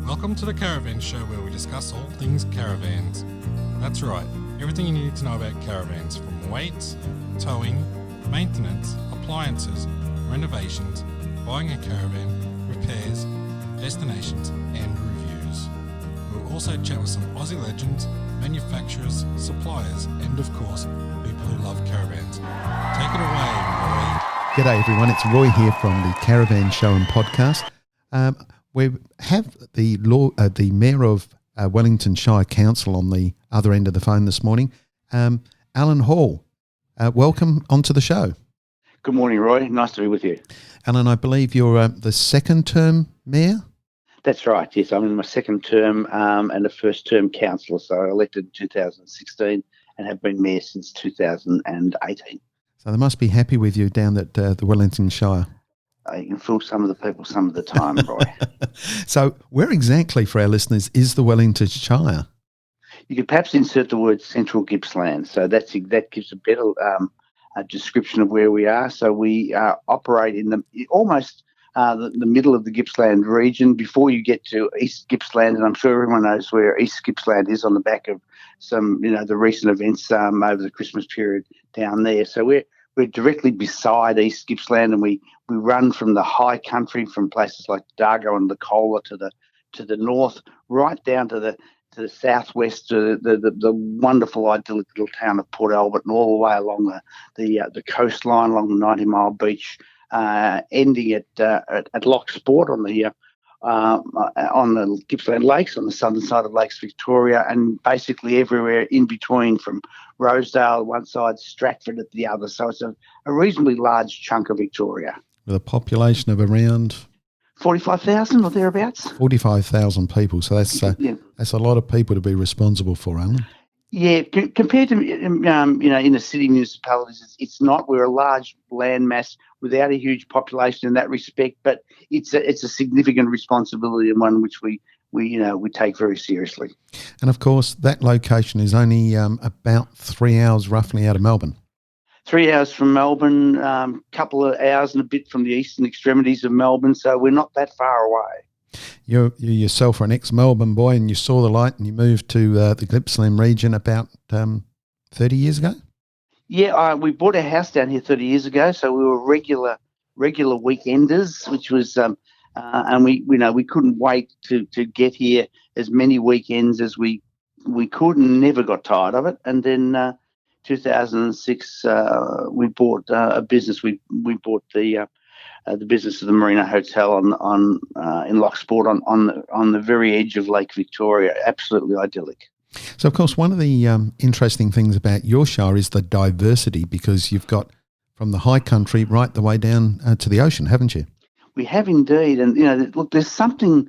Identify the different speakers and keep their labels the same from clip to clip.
Speaker 1: Welcome to the Caravan Show, where we discuss all things caravans. That's right, everything you need to know about caravans, from weight, towing, maintenance, appliances, renovations, buying a caravan, repairs, destinations and reviews. We'll also chat with some Aussie legends, manufacturers, suppliers and of course, people who love caravans. Take it away, Roy.
Speaker 2: G'day everyone, it's Roy here from the Caravan Show and Podcast. We have the Mayor of Wellington Shire Council on the other end of the phone this morning, Alan Hall. Welcome onto the show.
Speaker 3: Good morning, Roy. Nice to be with you.
Speaker 2: Alan, I believe you're the second term Mayor?
Speaker 3: That's right, yes. I'm in my second term and a first term councillor, so I elected in 2016 and have been Mayor since 2018.
Speaker 2: So they must be happy with you down at the Wellington Shire.
Speaker 3: You can fool some of the people some of the time, Roy.
Speaker 2: So where exactly, for our listeners, is the Wellington Shire?
Speaker 3: You could perhaps insert the word Central Gippsland, so that gives a better a description of where we are. So we operate in the middle of the Gippsland region before you get to East Gippsland, and I'm sure everyone knows where East Gippsland is on the back of some, the recent events over the Christmas period down there. So we're directly beside East Gippsland, and we run from the high country, from places like Dargo and Nicola to the north, right down to the southwest, to the wonderful idyllic little town of Port Albert, and all the way along the coastline, along the 90-mile beach, ending at Loch Sport on the Gippsland Lakes, on the southern side of Lakes Victoria, and basically everywhere in between, from Rosedale one side, Stratford at the other. So it's a reasonably large chunk of Victoria.
Speaker 2: With a population of around
Speaker 3: 45,000 or thereabouts.
Speaker 2: 45,000 people. So that's a lot of people to be responsible for, Alan.
Speaker 3: Yeah, compared to in the city municipalities, it's not. We're a large landmass without a huge population in that respect, but it's a significant responsibility, and one which we take very seriously.
Speaker 2: And of course, that location is only about 3 hours roughly out of Melbourne.
Speaker 3: 3 hours from Melbourne, couple of hours and a bit from the eastern extremities of Melbourne, so we're not that far away.
Speaker 2: You yourself are an ex-Melbourne boy, and you saw the light and you moved to the Gippsland region about 30 years ago? Yeah,
Speaker 3: we bought a house down here 30 years ago, so we were regular weekenders, which was and we couldn't wait to get here as many weekends as we could, and never got tired of it. And then 2006 we bought a business. We bought the business of the Marina Hotel in Loch Sport on the very edge of Lake Victoria. Absolutely idyllic.
Speaker 2: So, of course, one of the interesting things about your shire is the diversity, because you've got from the high country right the way down to the ocean, haven't you?
Speaker 3: We have indeed. And, look, there's something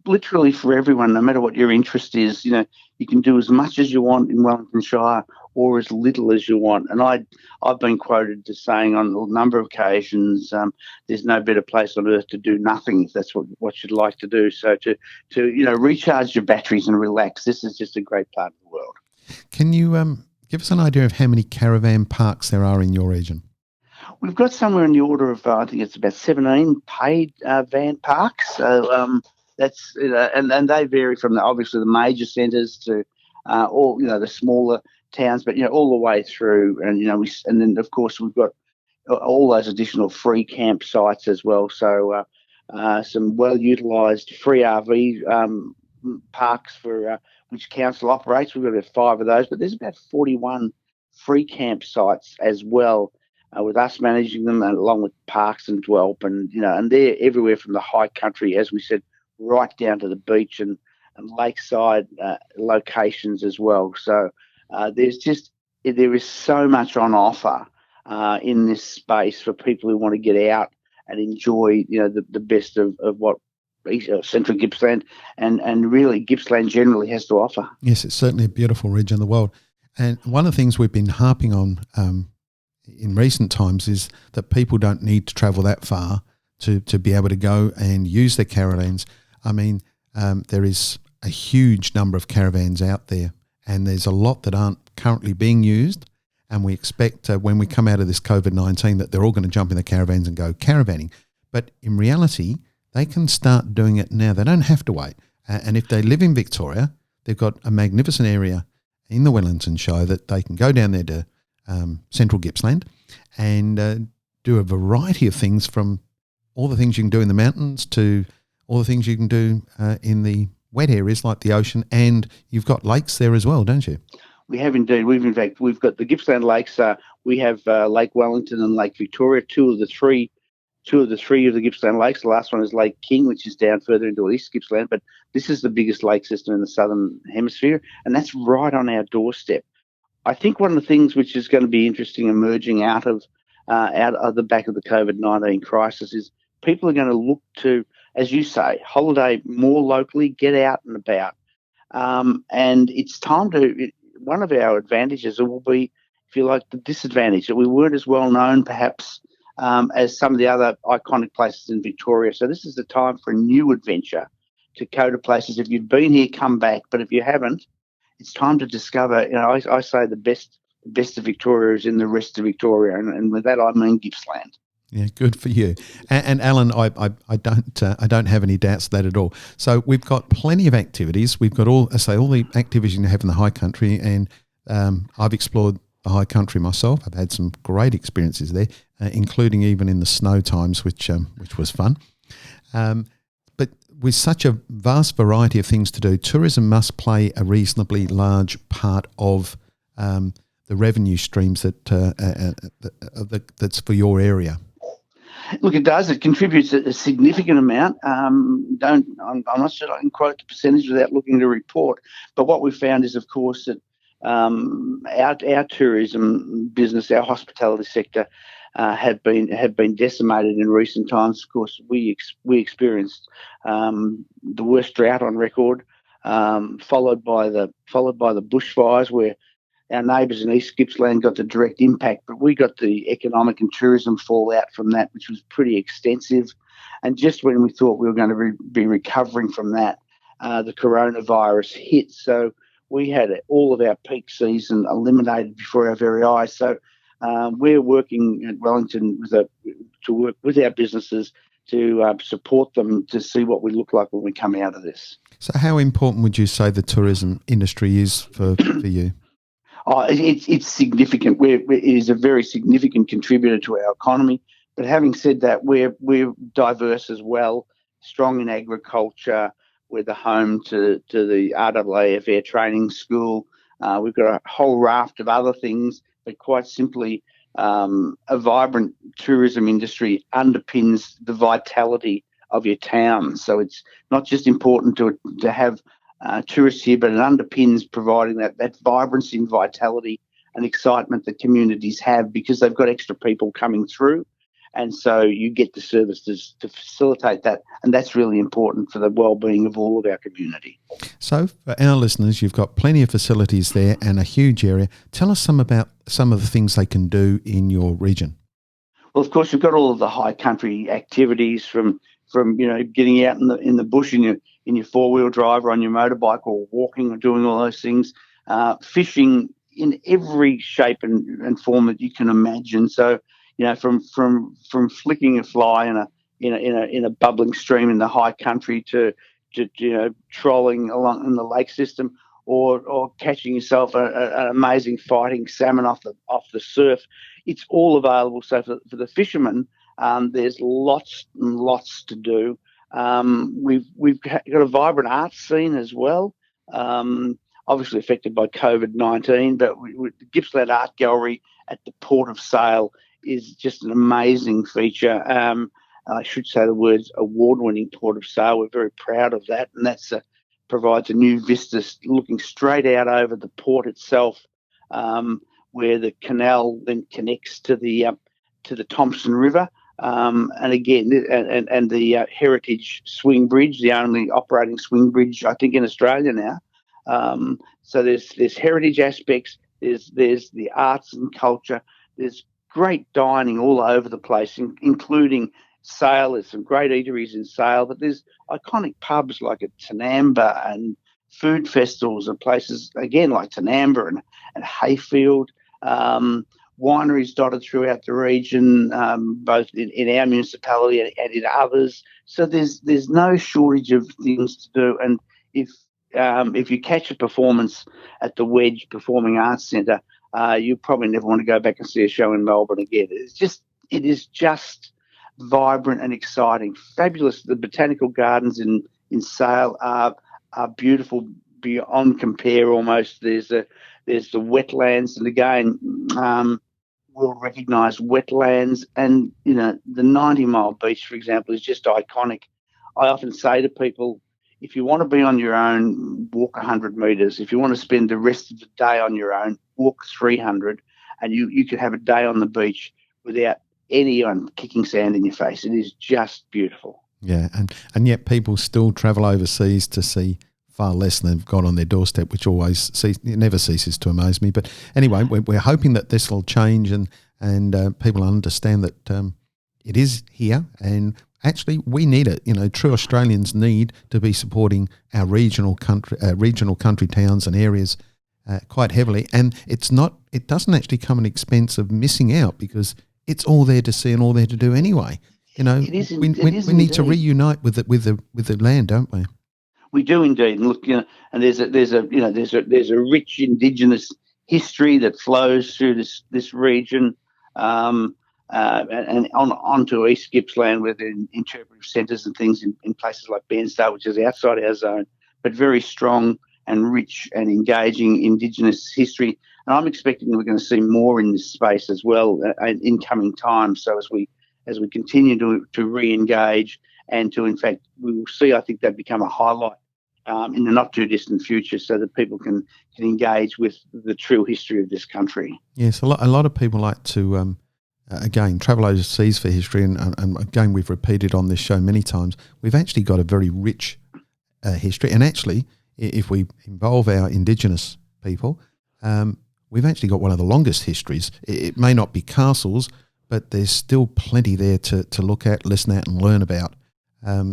Speaker 3: literally for everyone, no matter what your interest is. You can do as much as you want in Wellington Shire or as little as you want. And I've been quoted as saying on a number of occasions, there's no better place on earth to do nothing, if that's what you'd like to do. So to recharge your batteries and relax, this is just a great part of the world.
Speaker 2: Can you give us an idea of how many caravan parks there are in your region?
Speaker 3: We've got somewhere in the order of, I think it's about 17 paid van parks. So that's, and they vary from obviously the major centres to all, the smaller towns, but all the way through, and and then of course we've got all those additional free campsites as well. So some well utilised free RV parks for which council operates. We've got about 5 of those, but there's about 41 free campsites as well, with us managing them, along with Parks and Dwelp, and they're everywhere from the high country, as we said, right down to the beach and lakeside locations as well. So there is so much on offer in this space for people who want to get out and enjoy, the best of what Central Gippsland and really Gippsland generally has to offer.
Speaker 2: Yes, it's certainly a beautiful region of the world. And one of the things we've been harping on in recent times is that people don't need to travel that far to be able to go and use their caravans. I mean, there is a huge number of caravans out there, and there's a lot that aren't currently being used, and we expect when we come out of this COVID-19 that they're all going to jump in the caravans and go caravanning. But in reality, they can start doing it now. They don't have to wait. And if they live in Victoria, they've got a magnificent area in the Wellington show that they can go down there to central Gippsland and do a variety of things, from all the things you can do in the mountains to all the things you can do in the wet areas like the ocean. And you've got lakes there as well, don't you?
Speaker 3: We have indeed. We've got the Gippsland Lakes. We have Lake Wellington and Lake Victoria, two of the three of the Gippsland Lakes. The last one is Lake King, which is down further into East Gippsland. But this is the biggest lake system in the southern hemisphere, and that's right on our doorstep. I think one of the things which is going to be interesting emerging out of the back of the COVID-19 crisis is people are going to look to, as you say, holiday more locally, get out and about. And it's time to, one of our advantages will be, if you like, the disadvantage, that we weren't as well known perhaps as some of the other iconic places in Victoria. So this is the time for a new adventure, to go to places. If you've been here, come back. But if you haven't, it's time to discover. I say the best of Victoria is in the rest of Victoria, and with that I mean Gippsland.
Speaker 2: Yeah, good for you. And Alan, I don't have any doubts of that at all. So we've got plenty of activities. We've got all the activities you can have in the high country, and I've explored the high country myself. I've had some great experiences there, including even in the snow times, which was fun. But with such a vast variety of things to do, tourism must play a reasonably large part of the revenue streams that's for your area.
Speaker 3: Look, it does. It contributes a significant amount. I'm not sure I can quote the percentage without looking at a report. But what we found is, of course, that our tourism business, our hospitality sector, have been decimated in recent times. Of course, we experienced the worst drought on record, followed by the bushfires, where our neighbours in East Gippsland got the direct impact, but we got the economic and tourism fallout from that, which was pretty extensive. And just when we thought we were going to be recovering from that, the coronavirus hit. So we had all of our peak season eliminated before our very eyes. So we're working at Wellington to work with our businesses to support them to see what we look like when we come out of this.
Speaker 2: So how important would you say the tourism industry is for you?
Speaker 3: Oh, it's significant. It is a very significant contributor to our economy. But having said that, we're diverse as well, strong in agriculture. We're the home to the RAAF Air Training School. We've got a whole raft of other things, but quite simply, a vibrant tourism industry underpins the vitality of your town. So it's not just important to have tourists here, but it underpins providing that vibrancy and vitality and excitement that communities have, because they've got extra people coming through. And so you get the services to facilitate that. And that's really important for the well-being of all of our community.
Speaker 2: So for our listeners, you've got plenty of facilities there and a huge area. Tell us about some of the things they can do in your region.
Speaker 3: Well, of course, you've got all of the high country activities from getting out in the bush in your four-wheel drive or on your motorbike, or walking or doing all those things, fishing in every shape and form that you can imagine. So, from flicking a fly in a bubbling stream in the high country to trolling along in the lake system, or catching yourself an amazing fighting salmon off the surf. It's all available. So for the fishermen, there's lots and lots to do. We've got a vibrant art scene as well, obviously affected by COVID-19, but the Gippsland Art Gallery at the Port of Sale is just an amazing feature. I should say the words award-winning Port of Sale. We're very proud of that, and that's provides a new vista looking straight out over the port itself, where the canal then connects to the Thompson River. And again, and the Heritage Swing Bridge, the only operating swing bridge, I think, in Australia now. So there's heritage aspects, there's the arts and culture, there's great dining all over the place, including Sale. There's some great eateries in Sale, but there's iconic pubs like at Tanamba, and food festivals and places, again, like Tanamba and Hayfield. wineries dotted throughout the region, both in our municipality and in others. So there's no shortage of things to do. And if you catch a performance at the Wedge Performing Arts Centre, you probably never want to go back and see a show in Melbourne again. It is just vibrant and exciting, fabulous. The botanical gardens in Sale are beautiful beyond compare. Almost there's the wetlands, and again, world recognised wetlands, and the 90-mile beach, for example, is just iconic. I often say to people, if you want to be on your own, walk 100 metres. If you want to spend the rest of the day on your own, walk 300, and you could have a day on the beach without anyone kicking sand in your face. It is just beautiful.
Speaker 2: Yeah, and yet people still travel overseas to see far less than they've got on their doorstep, which it never ceases to amaze me. But anyway, we're hoping that this will change and people understand that it is here, and actually we need it. True Australians need to be supporting our regional country towns and areas quite heavily, and it doesn't actually come at an expense of missing out, because it's all there to see and all there to do anyway. We need to reunite with the land, don't we?
Speaker 3: We do indeed. And look, and there's a rich Indigenous history that flows through this region, and onto East Gippsland with interpretive centres and things in places like Bairnsdale, which is outside our zone, but very strong and rich and engaging Indigenous history. And I'm expecting that we're going to see more in this space as well in coming times. So as we continue to re-engage and to, in fact, we will see, I think, that become a highlight in the not too distant future, so that people can engage with the true history of this country.
Speaker 2: Yes, a lot of people like to, again, travel overseas for history, and again, we've repeated on this show many times, we've actually got a very rich history. And actually, if we involve our Indigenous people, we've actually got one of the longest histories. It may not be castles, but there's still plenty there to look at, listen at, and learn about.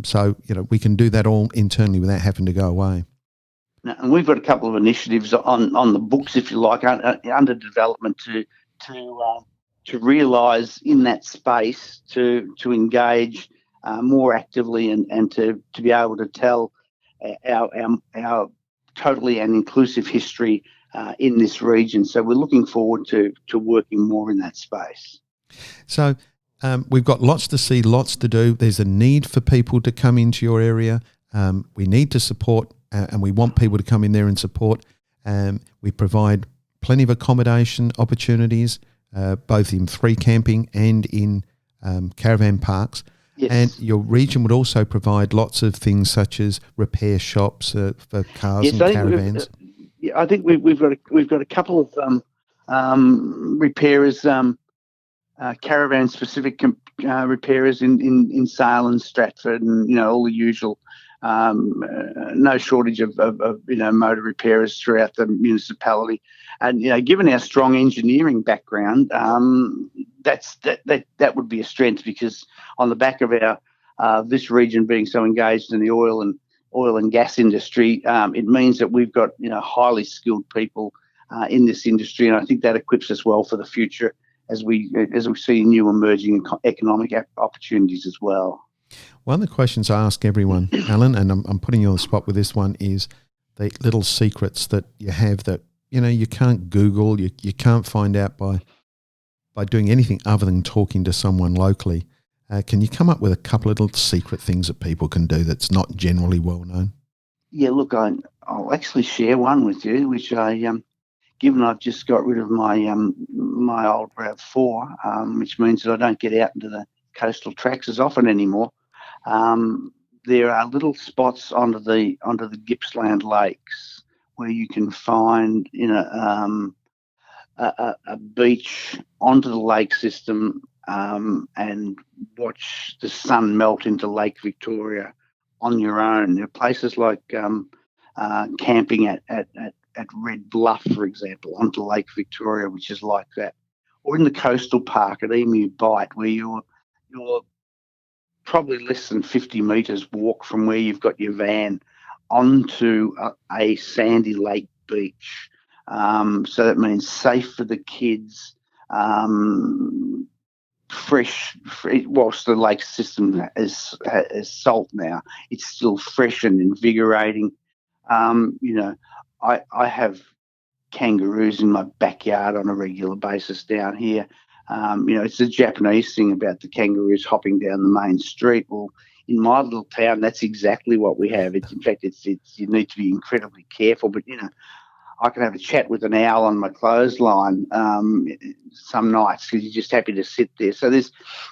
Speaker 2: So we can do that all internally without having to go away.
Speaker 3: Now, and we've got a couple of initiatives on the books, if you like, under development to realise in that space to engage more actively and to be able to tell our totally and inclusive history in this region. So we're looking forward to working more in that space.
Speaker 2: So we've got lots to see, lots to do. There's a need for people to come into your area. We need to support, and we want people to come in there and support. We provide plenty of accommodation opportunities, both in free camping and in caravan parks.
Speaker 3: Yes.
Speaker 2: And your region would also provide lots of things such as repair shops for cars and caravans.
Speaker 3: I think we've got a couple of repairers. Caravan specific repairers in Sale and Stratford, and all the usual. No shortage of motor repairers throughout the municipality, and given our strong engineering background, that would be a strength, because on the back of our this region being so engaged in the oil and gas industry, it means that we've got highly skilled people in this industry, and I think that equips us well for the future as we see new emerging economic opportunities as well.
Speaker 2: One of the questions I ask everyone, Alan, and I'm putting you on the spot with this one, is the little secrets that you have that you can't Google, you can't find out by doing anything other than talking to someone locally. Can you come up with a couple of little secret things that people can do that's not generally well known?
Speaker 3: Yeah, look, I'll actually share one with you, which given I've just got rid of my my old RAAF4, which means that I don't get out into the coastal tracks as often anymore. There are little spots onto the Gippsland Lakes where you can find a beach onto the lake system and watch the sun melt into Lake Victoria on your own. There are places like camping at Red Bluff, for example, onto Lake Victoria, which is like that, or in the coastal park at Emu Bight, where you're probably less than 50 metres walk from where you've got your van onto a sandy lake beach. So that means safe for the kids, whilst the lake system is salt now, it's still fresh and invigorating. I have kangaroos in my backyard on a regular basis down here. It's a Japanese thing about the kangaroos hopping down the main street. Well, in my little town, that's exactly what we have. In fact, you need to be incredibly careful. But I can have a chat with an owl on my clothesline some nights because you're just happy to sit there. So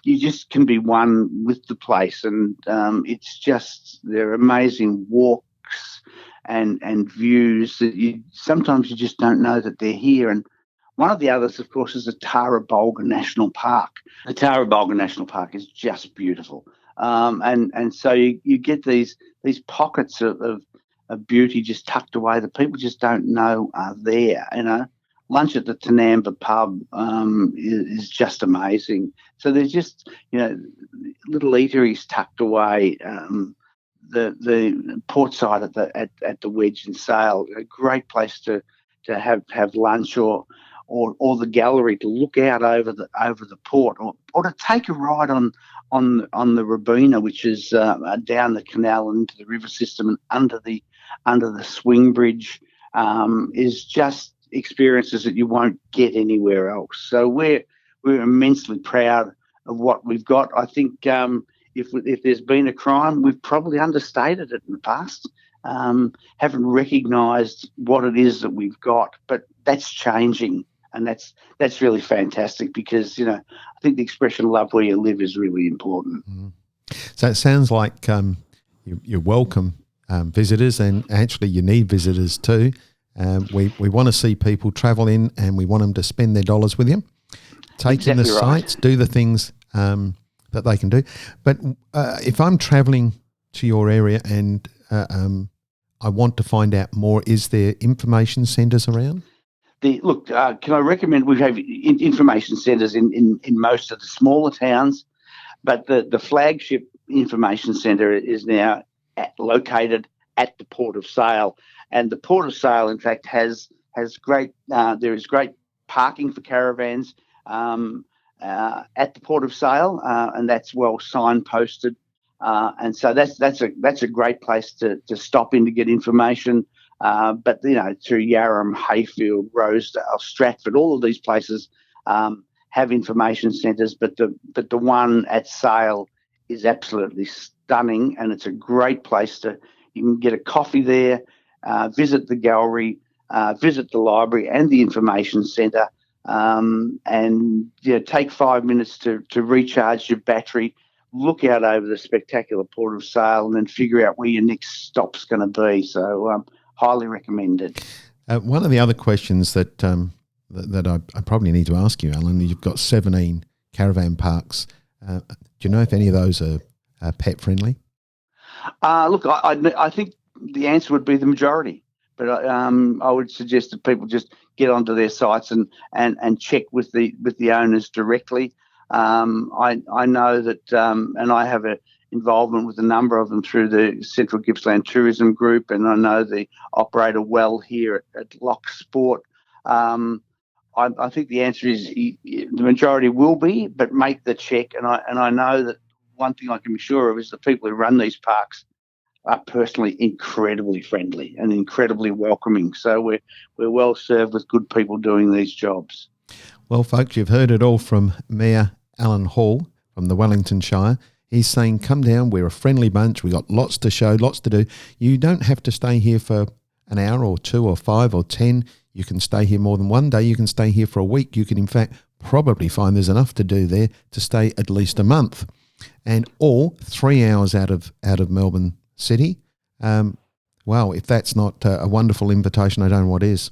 Speaker 3: you just can be one with the place, and they're amazing walks and views that sometimes you just don't know that they're here. And one of the others, of course, is the Tarra Bulga National Park. The Tarra Bulga National Park is just beautiful, and so you get these pockets of beauty just tucked away that people just don't know are there. Lunch at the Tanamba pub is just amazing. So there's just little eateries tucked away. The port side at the Wedge and Sale, a great place to have lunch, or the gallery to look out over the port, or to take a ride on the Robina, which is down the canal and into the river system and under the swing bridge, is just experiences that you won't get anywhere else. So we're immensely proud of what we've got. I think if there's been a crime, we've probably understated it in the past, haven't recognised what it is that we've got, but that's changing. And that's really fantastic because, I think the expression "love where you live" is really important.
Speaker 2: Mm. So it sounds like you welcome visitors, and actually you need visitors too. We want to see people travel in, and we want them to spend their dollars with you, take in the sights, do the things that they can do. But if I'm travelling to your area and I want to find out more, is there information centres around?
Speaker 3: Can I recommend we have information centres in most of the smaller towns, but the flagship information centre is now located at the Port of Sale, and the Port of Sale, in fact, has great parking for caravans at the Port of Sale, and that's well signposted, and so that's a great place to stop in to get information. But through Yarram, Hayfield, Rosedale, Stratford, all of these places have information centres, but the one at Sale is absolutely stunning, and it's a great place you can get a coffee there, visit the gallery, visit the library and the information centre, and take 5 minutes to recharge your battery, look out over the spectacular Port of Sale, and then figure out where your next stop's going to be. So highly recommended.
Speaker 2: One of the other questions that I probably need to ask you, Alan, you've got 17 caravan parks. Do you know if any of those are pet friendly?
Speaker 3: Look, I think the answer would be the majority, but I would suggest that people just get onto their sites and check with the owners directly. I know that, and I have a involvement with a number of them through the Central Gippsland Tourism Group, and I know the operator well here at Lock Sport. I think the answer is the majority will be, but make the check. And I know that one thing I can be sure of is the people who run these parks are personally incredibly friendly and incredibly welcoming. So we're well served with good people doing these jobs.
Speaker 2: Well, folks, you've heard it all from Mayor Alan Hall from the Wellington Shire. He's saying, come down, we're a friendly bunch, we've got lots to show, lots to do. You don't have to stay here for an hour or 2 or 5 or 10. You can stay here more than one day. You can stay here for a week. You can, in fact, probably find there's enough to do there to stay at least a month. And all 3 hours out of Melbourne City. Well, if that's not a wonderful invitation, I don't know what is.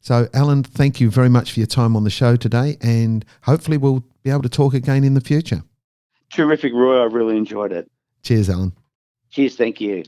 Speaker 2: So, Alan, thank you very much for your time on the show today, and hopefully we'll be able to talk again in the future.
Speaker 3: Terrific, Roy. I really enjoyed it.
Speaker 2: Cheers, Alan.
Speaker 3: Cheers. Thank you.